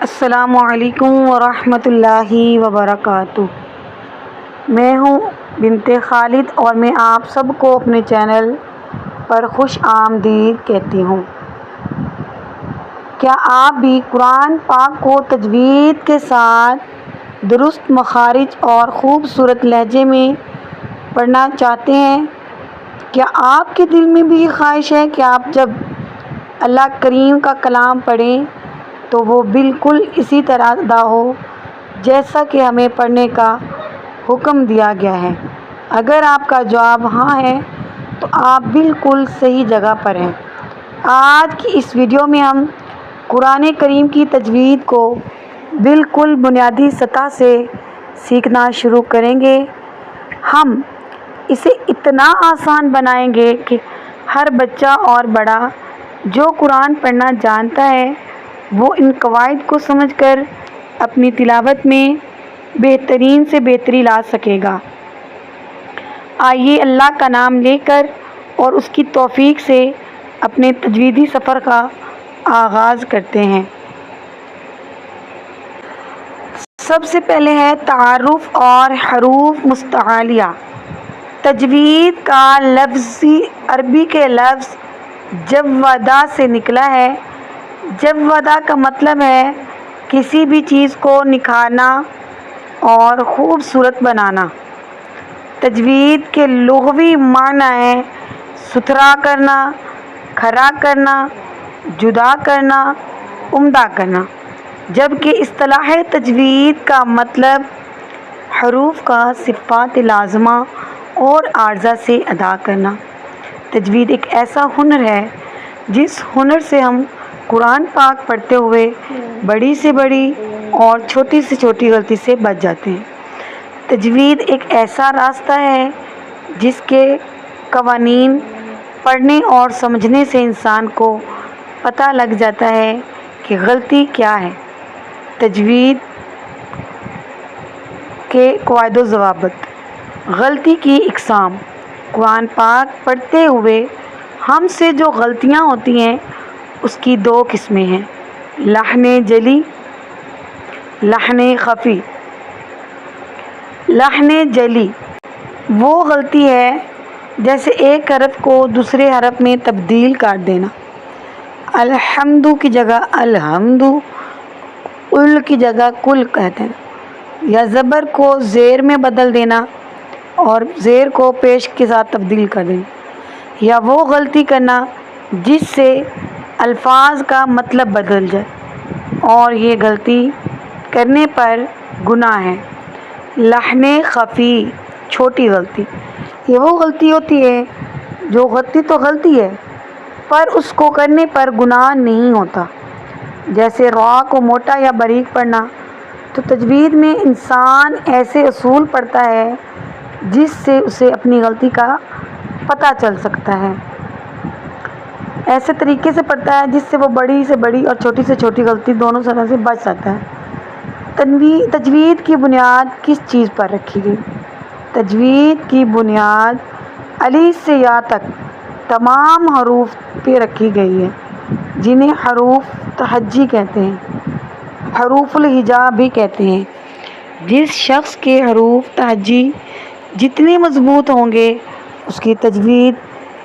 السلام علیکم ورحمۃ اللہ وبرکاتہ۔ میں ہوں بنت خالد اور میں آپ سب کو اپنے چینل پر خوش آمدید کہتی ہوں۔ کیا آپ بھی قرآن پاک کو تجوید کے ساتھ درست مخارج اور خوبصورت لہجے میں پڑھنا چاہتے ہیں؟ کیا آپ کے دل میں بھی یہ خواہش ہے کہ آپ جب اللہ کریم کا کلام پڑھیں تو وہ بالکل اسی طرح ادا ہو جیسا کہ ہمیں پڑھنے کا حکم دیا گیا ہے؟ اگر آپ کا جواب ہاں ہے تو آپ بالکل صحیح جگہ پر ہیں۔ آج کی اس ویڈیو میں ہم قرآن کریم کی تجوید کو بالکل بنیادی سطح سے سیکھنا شروع کریں گے۔ ہم اسے اتنا آسان بنائیں گے کہ ہر بچہ اور بڑا جو قرآن پڑھنا جانتا ہے وہ ان قواعد کو سمجھ کر اپنی تلاوت میں بہترین سے بہتری لا سکے گا۔ آئیے اللہ کا نام لے کر اور اس کی توفیق سے اپنے تجویدی سفر کا آغاز کرتے ہیں۔ سب سے پہلے ہے تعارف اور حروف مستعلیہ۔ تجوید کا لفظی عربی کے لفظ جوّدہ سے نکلا ہے۔ جوّدہ کا مطلب ہے کسی بھی چیز کو نکھارنا اور خوبصورت بنانا۔ تجوید کے لغوی معنی ہیں ستھرا کرنا، کھڑا کرنا، جدا کرنا، عمدہ کرنا، جبکہ اصطلاح تجوید کا مطلب حروف کا صفات لازمہ اور عارضہ سے ادا کرنا۔ تجوید ایک ایسا ہنر ہے جس ہنر سے ہم قرآن پاک پڑھتے ہوئے بڑی سے بڑی اور چھوٹی سے چھوٹی غلطی سے بچ جاتے ہیں۔ تجوید ایک ایسا راستہ ہے جس کے قوانین پڑھنے اور سمجھنے سے انسان کو پتہ لگ جاتا ہے کہ غلطی کیا ہے۔ تجوید کے قواعد و ضوابط۔ غلطی کی اقسام۔ قرآن پاک پڑھتے ہوئے ہم سے جو غلطیاں ہوتی ہیں اس کی دو قسمیں ہیں، لحن جلی، لحن خفی۔ لحن جلی وہ غلطی ہے جیسے ایک حرف کو دوسرے حرف میں تبدیل کر دینا، الحمد کی جگہ الحمد، ال کی جگہ کل کہتے ہیں، یا زبر کو زیر میں بدل دینا اور زیر کو پیش کے ساتھ تبدیل کر دینا، یا وہ غلطی کرنا جس سے الفاظ کا مطلب بدل جائے اور یہ غلطی کرنے پر گناہ ہے۔ لحن خفی چھوٹی غلطی، یہ وہ غلطی ہوتی ہے جو غلطی تو غلطی ہے پر اس کو کرنے پر گناہ نہیں ہوتا، جیسے را کو موٹا یا باریک پڑھنا۔ تو تجوید میں انسان ایسے اصول پڑھتا ہے جس سے اسے اپنی غلطی کا پتہ چل سکتا ہے، ایسے طریقے سے پڑھتا ہے جس سے وہ بڑی سے بڑی اور چھوٹی سے چھوٹی غلطی دونوں طرح سے بچ سکتا ہے۔ تجوید کی بنیاد کس چیز پر رکھی گئی؟ تجوید کی بنیاد الف سے یا تک تمام حروف پہ رکھی گئی ہے جنہیں حروف تہجی کہتے ہیں، حروف الہجا بھی کہتے ہیں۔ جس شخص کے حروف تہجی جتنے مضبوط ہوں گے اس کی تجوید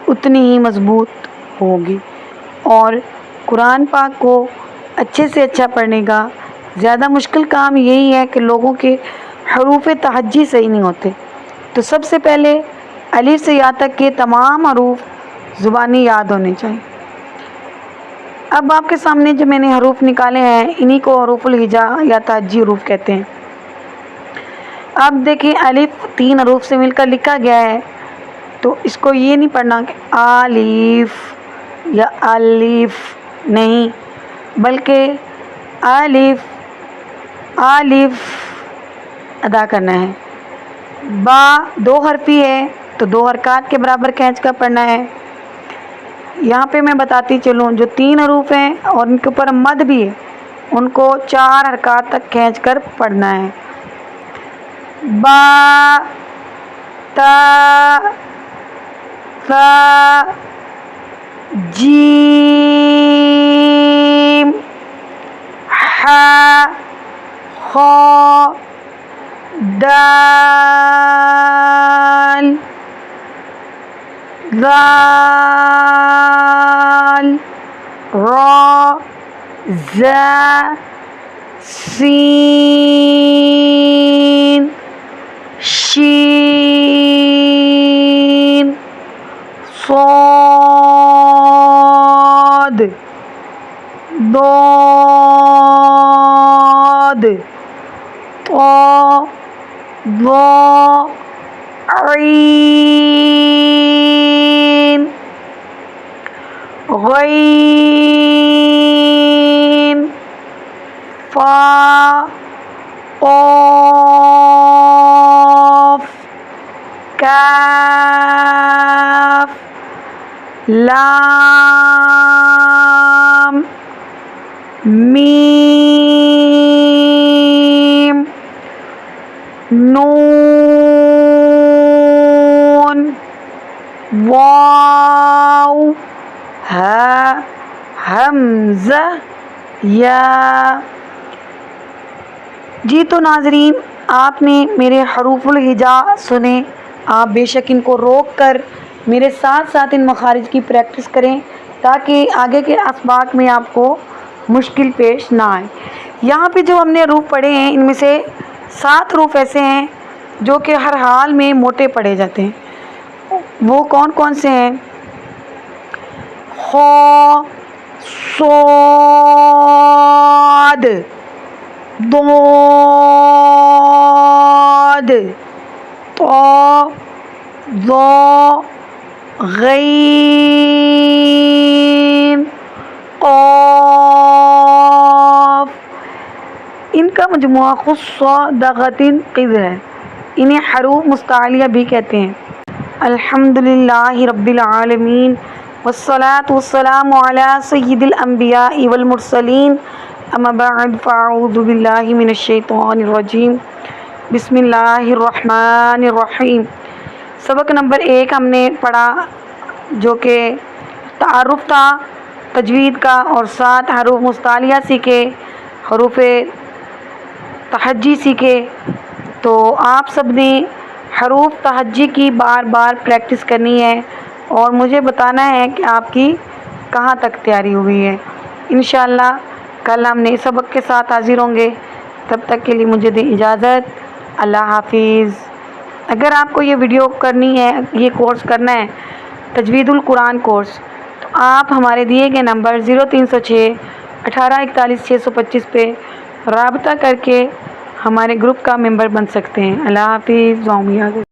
اتنی ہی مضبوط ہوگی، اور قرآن پاک کو اچھے سے اچھا پڑھنے کا زیادہ مشکل کام یہی ہے کہ لوگوں کے حروف تہجی صحیح نہیں ہوتے۔ تو سب سے پہلے الف سے یا تک کے تمام حروف زبانی یاد ہونے چاہیے۔ اب آپ کے سامنے جو میں نے حروف نکالے ہیں انہی کو حروف الہجا یا تہجی حروف کہتے ہیں۔ اب دیکھیں الف 3 حروف سے مل کر لکھا گیا ہے، تو اس کو یہ نہیں پڑھنا کہ الف یا الف، نہیں، بلکہ الف الف ادا کرنا ہے۔ با 2 حرفی ہے تو 2 حرکات کے برابر کھینچ کر پڑھنا ہے۔ یہاں پہ میں بتاتی چلوں جو 3 حروف ہیں اور ان کے اوپر مد بھی ہے ان کو 4 حرکات تک کھینچ کر پڑھنا ہے۔ با، تا، ثا، جیم، ح، خا دال ذال را زا سین شین صاد ضاد طا ظا عین غین فا قاف کاف لام میم نون واو ہا حمزہ یا۔ جی تو ناظرین، آپ نے میرے حروف الہجا سنے، آپ بے شک ان کو روک کر میرے ساتھ ساتھ ان مخارج کی پریکٹس کریں تاکہ آگے کے اسباق میں آپ کو مشکل پیش نہ آئے۔ یہاں پہ جو ہم نے حروف پڑھے ہیں ان میں سے 7 حروف ایسے ہیں جو کہ ہر حال میں موٹے پڑھے جاتے ہیں۔ وہ کون کون سے ہیں؟ خا صاد ضاد طا ظا غین قاف۔ ان کا مجموعہ خود صادغتن قذ ہے، انہیں حروف مستعلیہ بھی کہتے ہیں۔ الحمدللہ رب العالمین والصلاة والسلام علی سید الانبیاء والمرسلین، اما بعد فاعوذ باللہ من الشیطان الرجیم، بسم اللہ الرحمن الرحیم۔ سبق نمبر 1 ہم نے پڑھا جو کہ تعارف تھا تجوید کا، اور 7 حروف مستعلیہ سیکھے، حروف تہجی سیکھے۔ تو آپ سب نے حروف تہجی کی بار بار پریکٹس کرنی ہے اور مجھے بتانا ہے کہ آپ کی کہاں تک تیاری ہوئی ہے۔ انشاءاللہ کل ہم نئے سبق کے ساتھ حاضر ہوں گے، تب تک کے لیے مجھے دیں اجازت، اللہ حافظ۔ اگر آپ کو یہ ویڈیو کرنی ہے، یہ کورس کرنا ہے تجوید القرآن کورس، تو آپ ہمارے دیے گئے نمبر 0306 1841 625 پہ رابطہ کر کے ہمارے گروپ کا ممبر بن سکتے ہیں۔ اللہ حافظ۔